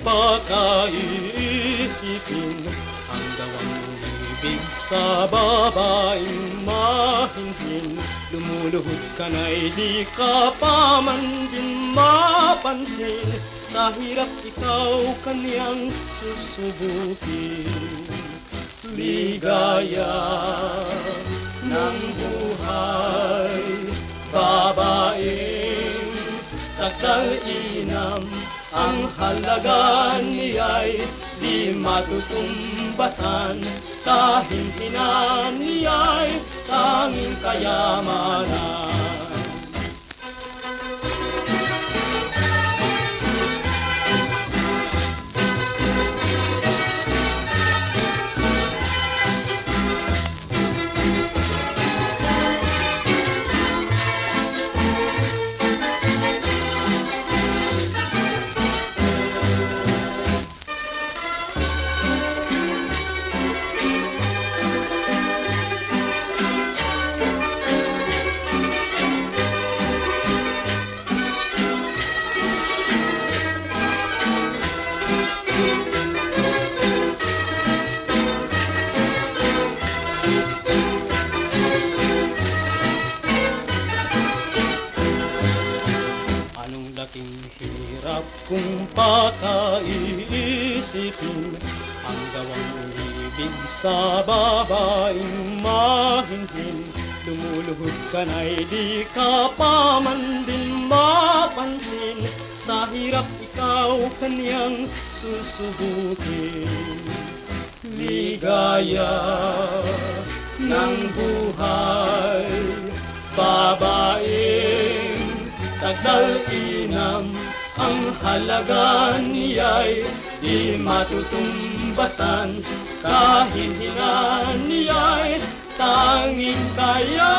pakaisipin ang gawang ibig sa babaeng mahinhin. Lumuluhod ka na'y di ka pa man din mapansin, sa hirap ikaw kaniyang susubukin. Ligaya ng buhay, babaeng sagdal-inam, ang halaga niya'y di matutumbasan, kahinhinan niya'y tanging kayamanan. Laking hirap kung pakaisipin ang gawang ibig sa babaeng mahinhin. Lumuluhod ka na'y di ka pa man din mapansin, sa hirap ikaw kaniyang susubukin. Ligaya ng buhay, babaeng sagdal-inam, ang halaga niya'y di matutumbasan, kahinhinan niya'y tanging kaya.